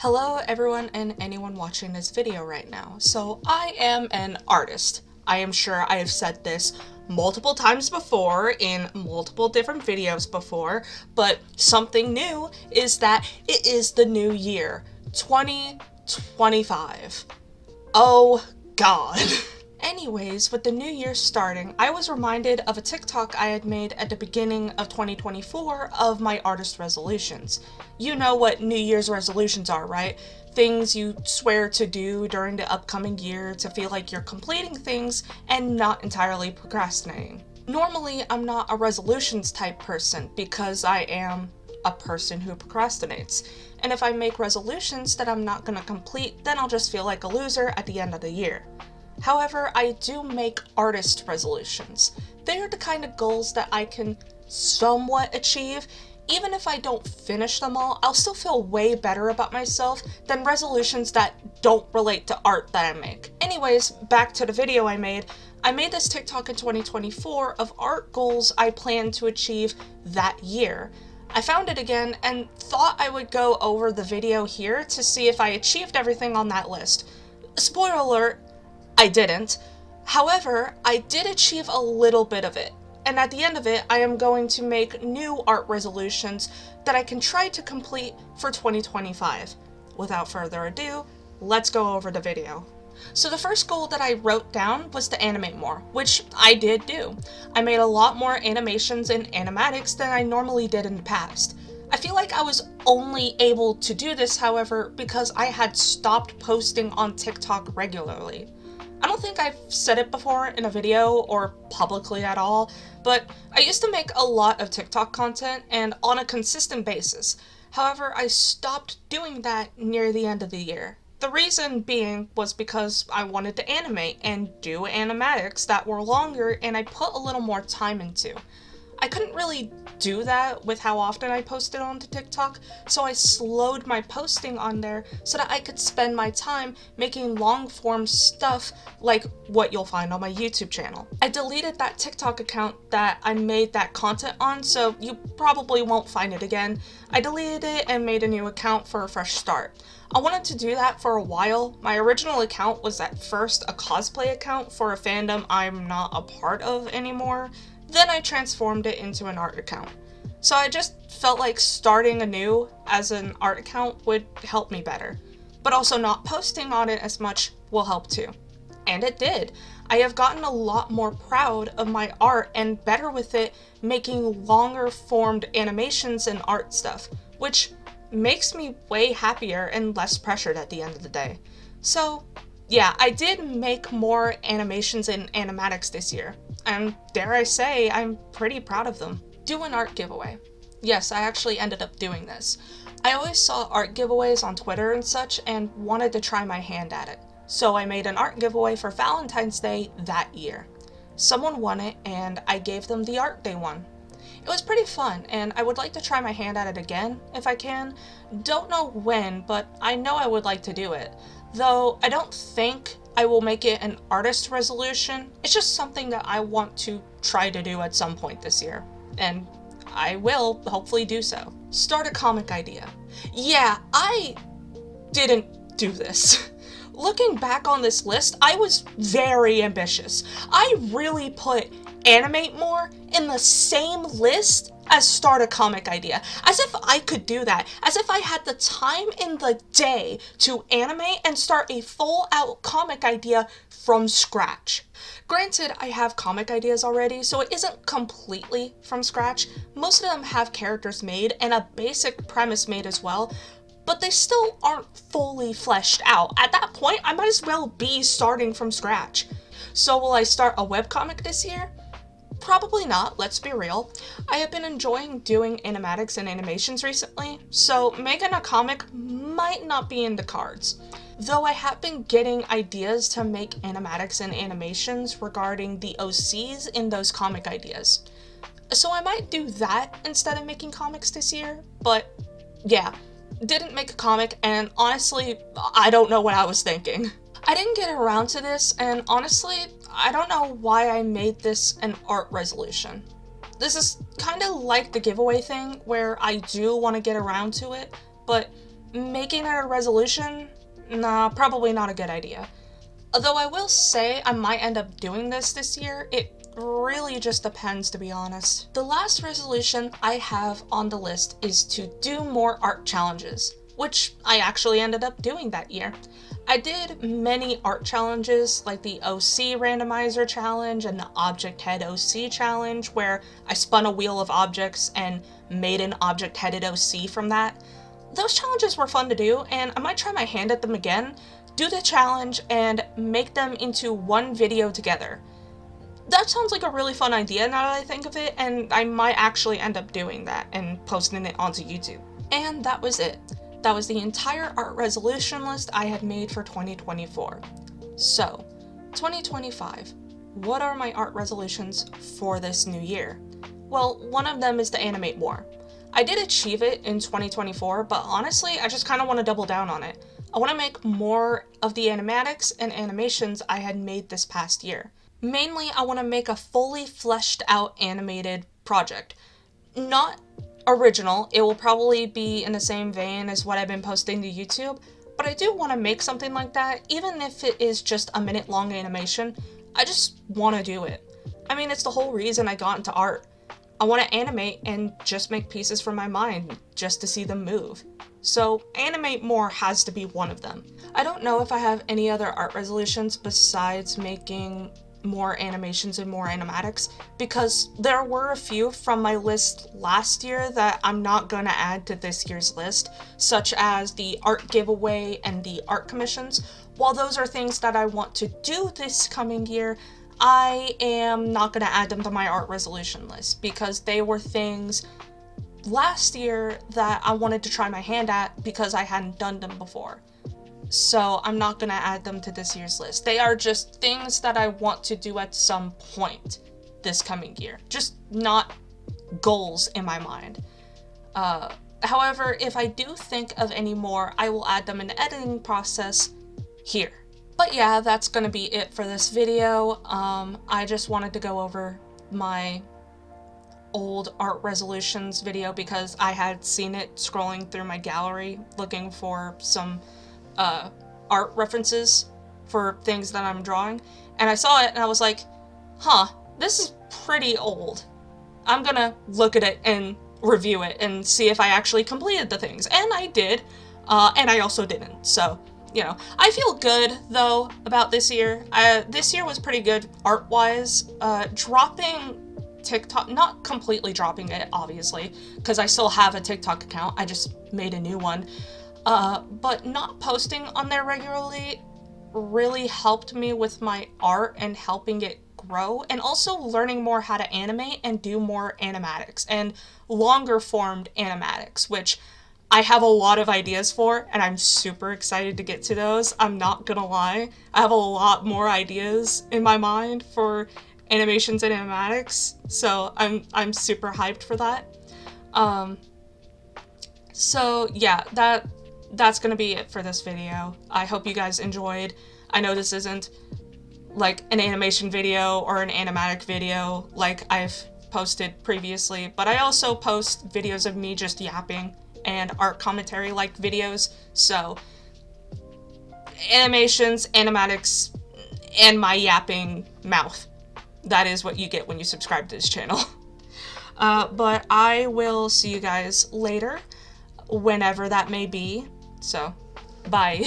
Hello everyone and anyone watching this video right now. So I am an artist. I am sure I have said this multiple times before in multiple different videos before, but something new is that it is the new year, 2025. Oh God. Anyways, with the new year starting, I was reminded of a TikTok I had made at the beginning of 2024 of my artist resolutions. You know what New Year's resolutions are, right? Things you swear to do during the upcoming year to feel like you're completing things and not entirely procrastinating. Normally, I'm not a resolutions type person because I am a person who procrastinates. And if I make resolutions that I'm not going to complete, then I'll just feel like a loser at the end of the year. However, I do make artist resolutions. They are the kind of goals that I can somewhat achieve. Even if I don't finish them all, I'll still feel way better about myself than resolutions that don't relate to art that I make. Anyways, back to the video I made. I made this TikTok in 2024 of art goals I plan to achieve that year. I found it again and thought I would go over the video here to see if I achieved everything on that list. Spoiler alert, I didn't. However, I did achieve a little bit of it, and at the end of it, I am going to make new art resolutions that I can try to complete for 2025. Without further ado, let's go over the video. So the first goal that I wrote down was to animate more, which I did do. I made a lot more animations and animatics than I normally did in the past. I feel like I was only able to do this, however, because I had stopped posting on TikTok regularly. I don't think I've said it before in a video or publicly at all, but I used to make a lot of TikTok content and on a consistent basis. However, I stopped doing that near the end of the year. The reason being was because I wanted to animate and do animatics that were longer and I put a little more time into. I couldn't really do that with how often I posted onto TikTok, so I slowed my posting on there so that I could spend my time making long form stuff like what you'll find on my YouTube channel. I deleted that TikTok account that I made that content on, so you probably won't find it again. I deleted it and made a new account for a fresh start. I wanted to do that for a while. My original account was at first a cosplay account for a fandom I'm not a part of anymore. Then I transformed it into an art account. So I just felt like starting anew as an art account would help me better. But also not posting on it as much will help too. And it did. I have gotten a lot more proud of my art and better with it making longer formed animations and art stuff, which makes me way happier and less pressured at the end of the day. So yeah, I did make more animations and animatics this year, and dare I say, I'm pretty proud of them. Do an art giveaway. Yes, I actually ended up doing this. I always saw art giveaways on Twitter and such and wanted to try my hand at it. So I made an art giveaway for Valentine's Day that year. Someone won it and I gave them the art they won. It was pretty fun, and I would like to try my hand at it again, if I can. Don't know when, but I know I would like to do it. Though I don't think I will make it an artist resolution. It's just something that I want to try to do at some point this year. And I will hopefully do so. Start a comic idea. Yeah, I didn't do this. Looking back on this list, I was very ambitious. I really put animate more in the same list as start a comic idea. As if I could do that. As if I had the time in the day to animate and start a full out comic idea from scratch. Granted, I have comic ideas already, so it isn't completely from scratch. Most of them have characters made and a basic premise made as well, but they still aren't fully fleshed out. At that point, I might as well be starting from scratch. So will I start a webcomic this year? Probably not, let's be real. I have been enjoying doing animatics and animations recently, so making a comic might not be in the cards. Though I have been getting ideas to make animatics and animations regarding the OCs in those comic ideas. So I might do that instead of making comics this year, but yeah, didn't make a comic, and honestly, I don't know what I was thinking. I didn't get around to this, and honestly, I don't know why I made this an art resolution. This is kind of like the giveaway thing, where I do want to get around to it, but Making it a resolution? Nah, probably not a good idea. Although I will say I might end up doing this year, it really just depends, to be honest. The last resolution I have on the list is to do more art challenges, which I actually ended up doing that year. I did many art challenges like the OC randomizer challenge and the object head OC challenge, where I spun a wheel of objects and made an object headed OC from that. Those challenges were fun to do, and I might try my hand at them again, do the challenge, and make them into one video together. That sounds like a really fun idea now that I think of it, and I might actually end up doing that and posting it onto YouTube. And that was it. That was the entire art resolution list I had made for 2024. So, 2025. What are my art resolutions for this new year? Well, one of them is to animate more. I did achieve it in 2024, but honestly, I just kind of want to double down on it. I want to make more of the animatics and animations I had made this past year. Mainly, I want to make a fully fleshed out animated project. Not original, it will probably be in the same vein as what I've been posting to YouTube, but I do want to make something like that, even if it is just a minute long animation. I just want to do it. I mean, it's the whole reason I got into art. I want to animate and just make pieces from my mind just to see them move. So animate more has to be one of them. I don't know if I have any other art resolutions besides making more animations and more animatics, because there were a few from my list last year that I'm not going to add to this year's list, such as the art giveaway and the art commissions. While those are things that I want to do this coming year, I am not going to add them to my art resolution list because they were things last year that I wanted to try my hand at because I hadn't done them before. So I'm not going to add them to this year's list. They are just things that I want to do at some point this coming year, just not goals in my mind. However, if I do think of any more, I will add them in the editing process here. But yeah, that's gonna be it for this video. I just wanted to go over my old art resolutions video because I had seen it scrolling through my gallery looking for some art references for things that I'm drawing, and I saw it and I was like, huh, this is pretty old. I'm gonna look at it and review it and see if I actually completed the things, and I did, and I also didn't, so you know, I feel good, though, about this year. This year was pretty good art-wise. Dropping TikTok, not completely dropping it, obviously, because I still have a TikTok account. I just made a new one. But not posting on there regularly really helped me with my art and helping it grow, and also learning more how to animate and do more animatics, and longer formed animatics, which I have a lot of ideas for, and I'm super excited to get to those. I'm not gonna lie. I have a lot more ideas in my mind for animations and animatics, so I'm super hyped for that. So yeah, that's gonna be it for this video. I hope you guys enjoyed. I know this isn't like an animation video or an animatic video like I've posted previously, but I also post videos of me just yapping and art commentary like videos, so animations, animatics, and my yapping mouth. That is what you get when you subscribe to this channel. But I will see you guys later, whenever that may be, so bye.